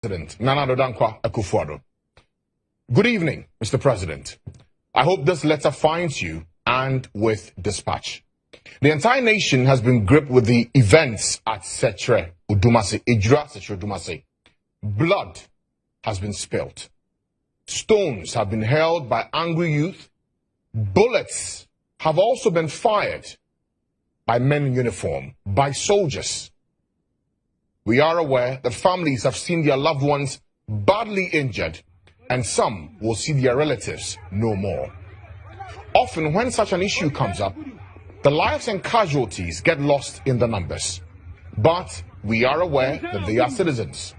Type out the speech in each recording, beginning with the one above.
President Nana Addo Dankwa Akufo-Addo. Good evening, Mr. President. I hope this letter finds you and with dispatch. The entire nation has been gripped with the events at Setre Udumase, Ejura Setre Udumase. Blood has been spilt. Stones have been hurled by angry youth. Bullets have also been fired by men in uniform, by soldiers. We are aware that families have seen their loved ones badly injured, and some will see their relatives no more. Often when such an issue comes up, the lives and casualties get lost in the numbers. But we are aware that they are citizens.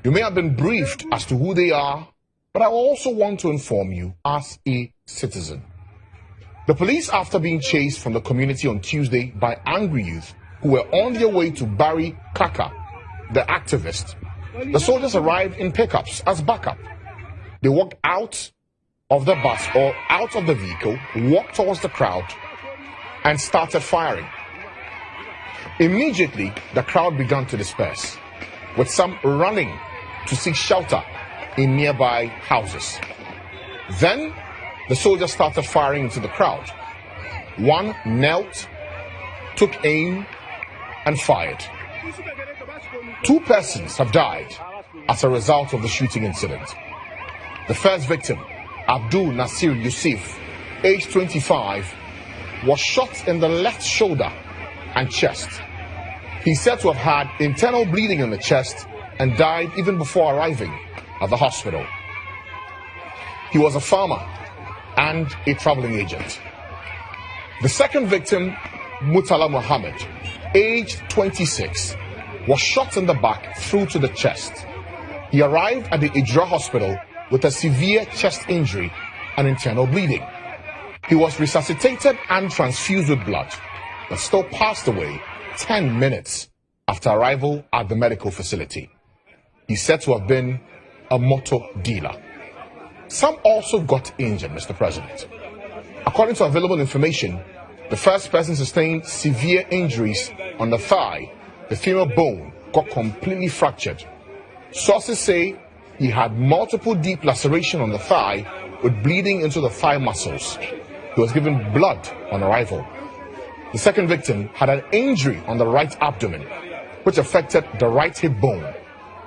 You may have been briefed as to who they are, but I also want to inform you as a citizen. The police, after being chased from the community on Tuesday by angry youth who were on their way to bury Kaka, the activist, the soldiers arrived in pickups as backup. They walked out of the bus or out of the vehicle, walked towards the crowd, and started firing. Immediately, the crowd began to disperse, with some running to seek shelter in nearby houses. Then, the soldiers started firing into the crowd. One knelt, took aim, and fired. 2 persons have died as a result of the shooting incident. The first victim, Abdul Nasir Yusuf, aged 25, was shot in the left shoulder and chest. He's said to have had internal bleeding in the chest and died even before arriving at the hospital. He was a farmer and a traveling agent. The second victim, Mutala Muhammad, aged 26, was shot in the back through to the chest. He arrived at the Ejura hospital with a severe chest injury and internal bleeding. He was resuscitated and transfused with blood, but still passed away 10 minutes after arrival at the medical facility. He's said to have been a motor dealer. Some also got injured, Mr. President. According to available information, the first person sustained severe injuries on the thigh. The femur bone got completely fractured. Sources say he had multiple deep lacerations on the thigh with bleeding into the thigh muscles. He was given blood on arrival. The second victim had an injury on the right abdomen, which affected the right hip bone.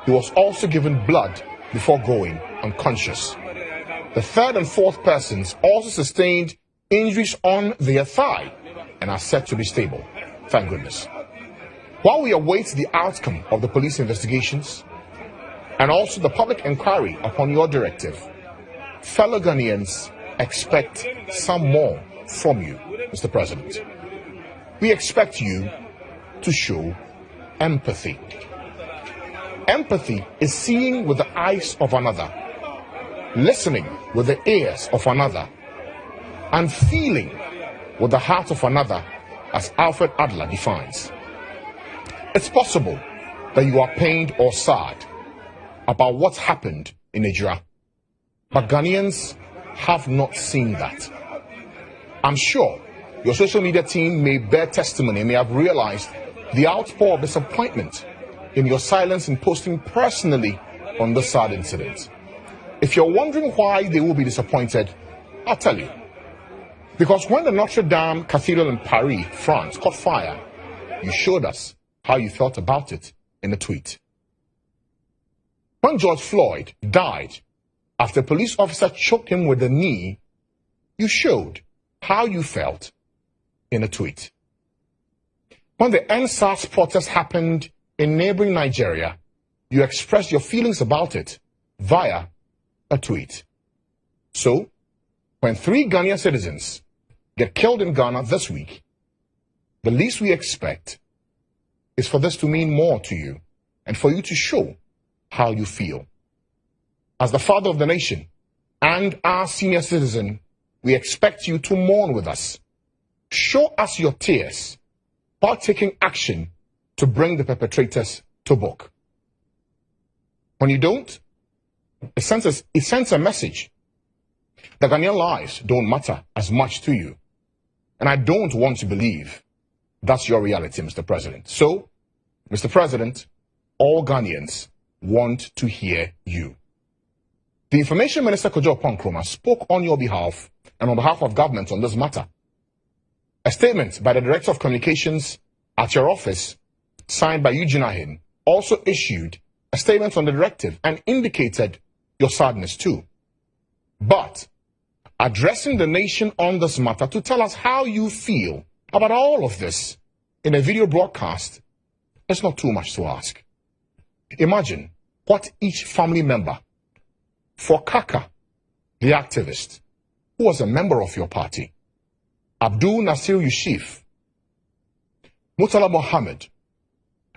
He was also given blood before going unconscious. The third and fourth persons also sustained injuries on their thigh and are said to be stable. Thank goodness. While we await the outcome of the police investigations and also the public inquiry upon your directive, fellow Ghanaians expect some more from you, Mr. President. We expect you to show empathy. Empathy is seeing with the eyes of another, listening with the ears of another, and feeling with the heart of another, as Alfred Adler defines. It's possible that you are pained or sad about what happened in Ejura, but Ghanaians have not seen that. I'm sure your social media team may bear testimony and may have realized the outpour of disappointment in your silence in posting personally on the sad incident. If you're wondering why they will be disappointed, I'll tell you. Because when the Notre Dame Cathedral in Paris, France, caught fire, you showed us how you felt about it in a tweet. When George Floyd died after a police officer choked him with a knee, you showed how you felt in a tweet. When the NSAS protest happened in neighboring Nigeria, you expressed your feelings about it via a tweet. So, when 3 Ghanaian citizens get killed in Ghana this week, the least we expect is for this to mean more to you and for you to show how you feel. As the father of the nation and our senior citizen, we expect you to mourn with us. Show us your tears while taking action to bring the perpetrators to book. When you don't, it sends a message that Ghanaian lives don't matter as much to you. And I don't want to believe that's your reality, Mr. President. So, Mr. President, all Ghanaians, want to hear you. The Information Minister Kojo Oppong-Nkrumah spoke on your behalf and on behalf of government on this matter. A statement by the Director of Communications at your office, signed by Eugene Ahin, also issued a statement on the directive and indicated your sadness too. But addressing the nation on this matter to tell us how you feel about all of this in a video broadcast is not too much to ask. Imagine what each family member, for Kaka, the activist, who was a member of your party, Abdul Nasir Yusuf, Murtala Mohammed,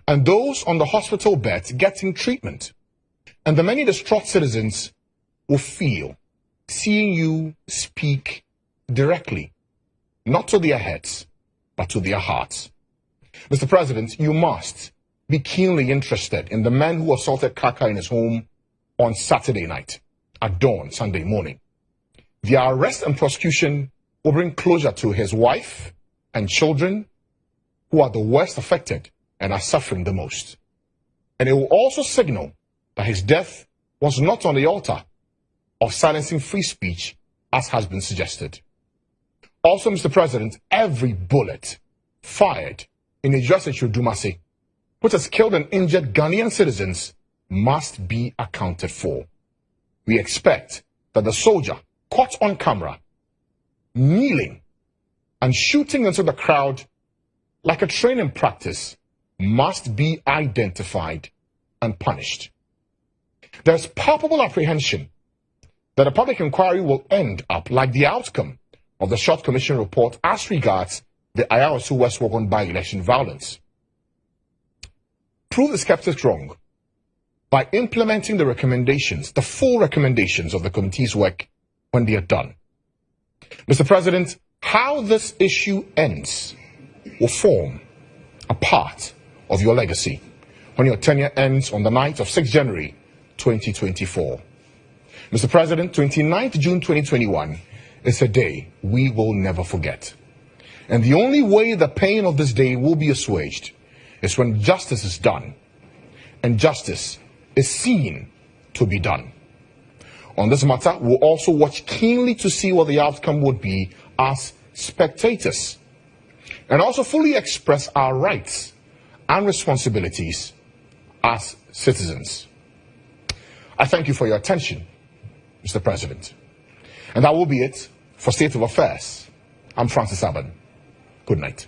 and those on the hospital bed getting treatment, and the many distraught citizens will feel seeing you speak directly, not to their heads, but to their hearts. Mr. President, you must be keenly interested in the man who assaulted Kaka in his home on Saturday night at dawn Sunday morning. The arrest and prosecution will bring closure to his wife and children, who are the worst affected and are suffering the most. And it will also signal that his death was not on the altar of silencing free speech, as has been suggested. Also, Mr. President, every bullet fired in Ejiosechu Dumasi, which has killed and injured Ghanaian citizens, must be accounted for. We expect that the soldier caught on camera, kneeling and shooting into the crowd like a training practice, must be identified and punished. There's palpable apprehension that a public inquiry will end up like the outcome of the Short Commission report as regards the Ayawasu West Wuogon by-election violence. Prove the skeptics wrong by implementing the recommendations, the full recommendations of the committee's work when they are done. Mr. President, how this issue ends will form a part of your legacy when your tenure ends on the night of 6 January 2024. Mr. President, 29th June 2021 is a day we will never forget. And the only way the pain of this day will be assuaged is when justice is done and justice is seen to be done. On this matter, we'll also watch keenly to see what the outcome would be as spectators, and also fully express our rights and responsibilities as citizens. I thank you for your attention, Mr. President. And that will be it for State of Affairs. I'm Francis Aban. Good night.